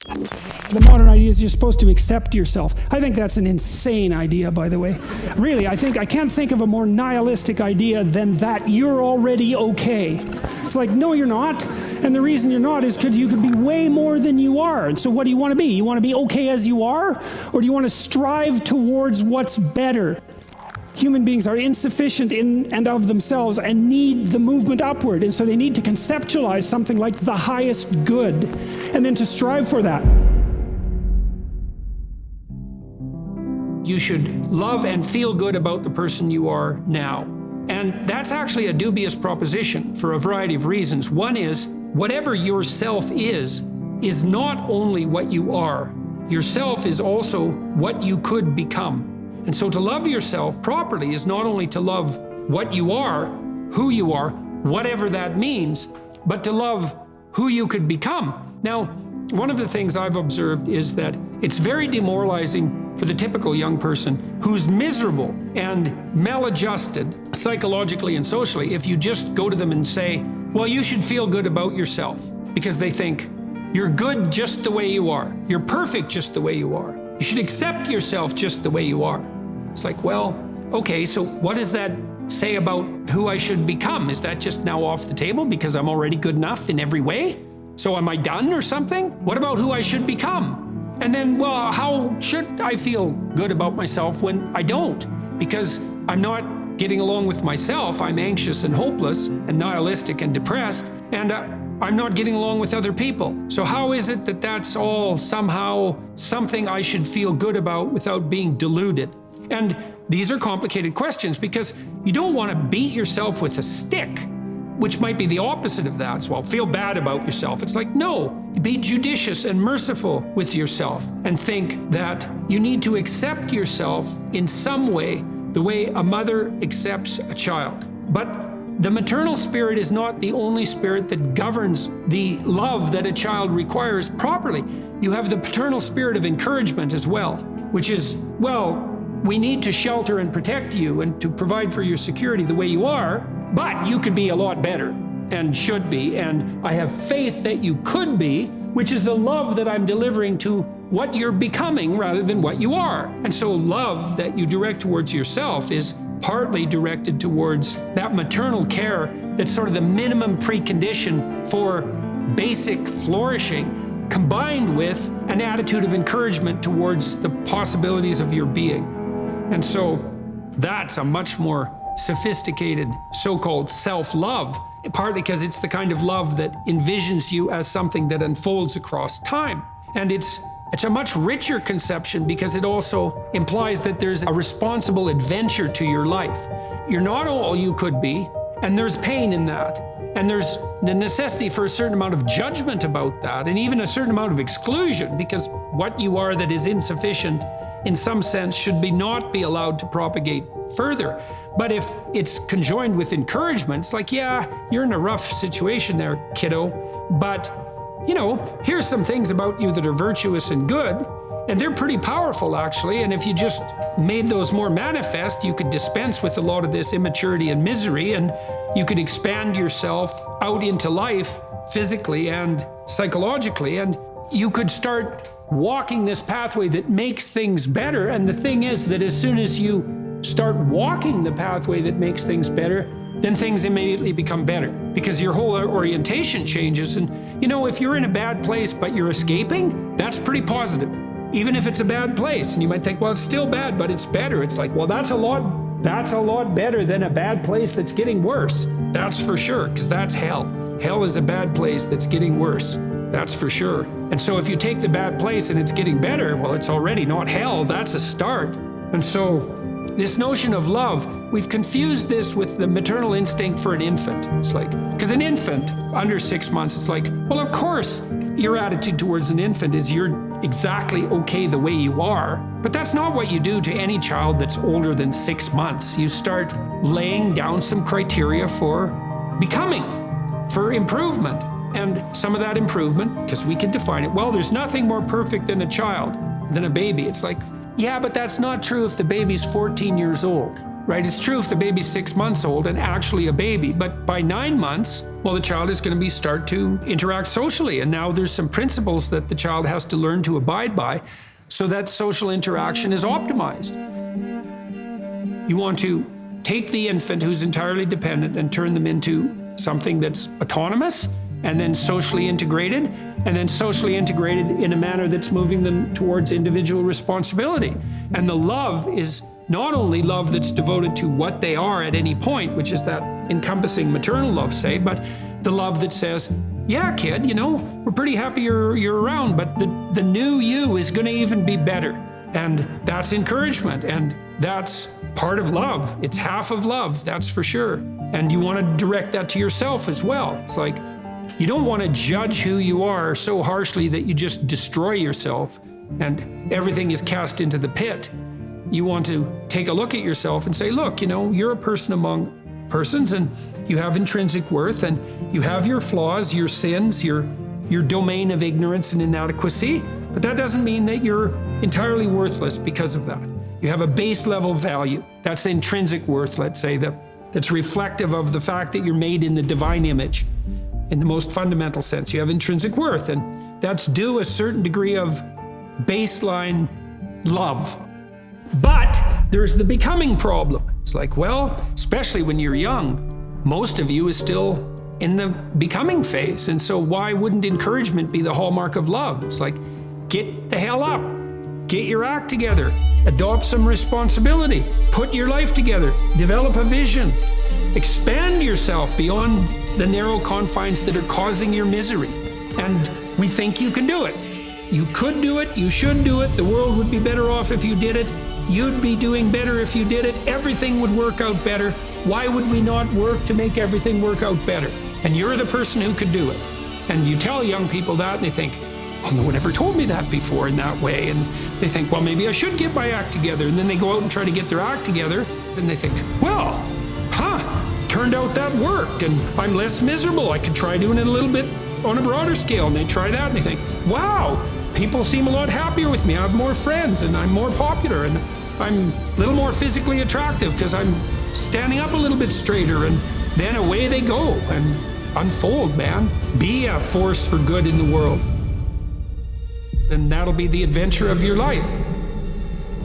The modern idea is you're supposed to accept yourself. I think that's an insane idea, by the way. Really, I can't think of a more nihilistic idea than that you're already okay. It's like, no, you're not. And the reason you're not is because you could be way more than you are. And so what do you want to be? You want to be okay as you are? Or do you want to strive towards what's better? Human beings are insufficient in and of themselves and need the movement upward. And so they need to conceptualize something like the highest good and then to strive for that. You should love and feel good about the person you are now. And that's actually a dubious proposition for a variety of reasons. One is, whatever your self is not only what you are. Yourself is also what you could become. And so to love yourself properly is not only to love what you are, who you are, whatever that means, but to love who you could become. Now, one of the things I've observed is that it's very demoralizing for the typical young person who's miserable and maladjusted psychologically and socially if you just go to them and say, well, you should feel good about yourself, because they think you're good just the way you are. You're perfect just the way you are. You should accept yourself just the way you are. It's like, well, okay, so what does that say about who I should become? Is that just now off the table because I'm already good enough in every way? So am I done or something? What about who I should become? And then, well, how should I feel good about myself when I don't? Because I'm not getting along with myself. I'm anxious and hopeless and nihilistic and depressed, and I'm not getting along with other people. So how is it that that's all somehow something I should feel good about without being deluded? And these are complicated questions because you don't want to beat yourself with a stick, which might be the opposite of that. So, well, feel bad about yourself. It's like, no, be judicious and merciful with yourself and think that you need to accept yourself in some way, the way a mother accepts a child. But the maternal spirit is not the only spirit that governs the love that a child requires properly. You have the paternal spirit of encouragement as well, which is, well, we need to shelter and protect you and to provide for your security the way you are, but you could be a lot better and should be, and I have faith that you could be, which is the love that I'm delivering to what you're becoming rather than what you are. And so love that you direct towards yourself is partly directed towards that maternal care that's sort of the minimum precondition for basic flourishing, combined with an attitude of encouragement towards the possibilities of your being. And so that's a much more sophisticated so-called self-love, partly because it's the kind of love that envisions you as something that unfolds across time. And it's a much richer conception because it also implies that there's a responsible adventure to your life. You're not all you could be, and there's pain in that. And there's the necessity for a certain amount of judgment about that, and even a certain amount of exclusion, because what you are that is insufficient in some sense should not be allowed to propagate further. But if it's conjoined with encouragement, it's like, yeah, you're in a rough situation there, kiddo, but here's some things about you that are virtuous and good, and they're pretty powerful actually, and if you just made those more manifest, you could dispense with a lot of this immaturity and misery, and you could expand yourself out into life physically and psychologically, and you could start walking this pathway that makes things better. And the thing is that as soon as you start walking the pathway that makes things better, then things immediately become better because your whole orientation changes. And if you're in a bad place but you're escaping, that's pretty positive, even if it's a bad place. And you might think, well, it's still bad, but it's better. It's like, well, that's a lot better than a bad place that's getting worse. That's for sure, because that's hell. Hell is a bad place that's getting worse. That's for sure. And so if you take the bad place and it's getting better, well, it's already not hell, that's a start. And so this notion of love, we've confused this with the maternal instinct for an infant. It's like, because an infant under 6 months, it's like, well, of course, your attitude towards an infant is you're exactly okay the way you are. But that's not what you do to any child that's older than 6 months. You start laying down some criteria for becoming, for improvement. And some of that improvement, because we can define it, well, there's nothing more perfect than a child, than a baby. It's like, yeah, but that's not true if the baby's 14 years old. right? It's true if the baby's 6 months old and actually a baby, but by 9 months, well, the child is going to start to interact socially. And now there's some principles that the child has to learn to abide by so that social interaction is optimized. You want to take the infant who's entirely dependent and turn them into something that's autonomous and then socially integrated, and then socially integrated in a manner that's moving them towards individual responsibility. And the love is not only love that's devoted to what they are at any point, which is that encompassing maternal love, say, but the love that says, yeah, kid, you know, we're pretty happy you're around, but the new you is going to even be better. And that's encouragement, and that's part of love. It's half of love, that's for sure. And you want to direct that to yourself as well. It's like, you don't want to judge who you are so harshly that you just destroy yourself and everything is cast into the pit. You want to take a look at yourself and say, look, you know, you're a person among persons and you have intrinsic worth and you have your flaws, your sins, your domain of ignorance and inadequacy, but that doesn't mean that you're entirely worthless because of that. You have a base level value. That's the intrinsic worth, let's say, that's reflective of the fact that you're made in the divine image in the most fundamental sense. You have intrinsic worth, and that's due a certain degree of baseline love. But there's the becoming problem. It's like, well, especially when you're young, most of you is still in the becoming phase. And so why wouldn't encouragement be the hallmark of love? It's like, get the hell up, get your act together, adopt some responsibility, put your life together, develop a vision, expand yourself beyond the narrow confines that are causing your misery. And we think you can do it. You could do it, you should do it, the world would be better off if you did it, you'd be doing better if you did it, everything would work out better. Why would we not work to make everything work out better? And you're the person who could do it. And you tell young people that and they think, oh, no one ever told me that before in that way. And they think, well, maybe I should get my act together. And then they go out and try to get their act together. And they think, well, turned out that worked and I'm less miserable. I could try doing it a little bit on a broader scale. And they try that and they think, wow, people seem a lot happier with me. I have more friends and I'm more popular and I'm a little more physically attractive because I'm standing up a little bit straighter. And then away they go and unfold, man. Be a force for good in the world. And that'll be the adventure of your life.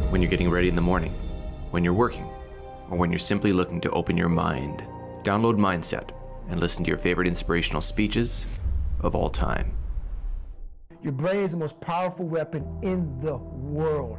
When you're getting ready in the morning, when you're working, or when you're simply looking to open your mind, download Mindset and listen to your favorite inspirational speeches of all time. Your brain is the most powerful weapon in the world.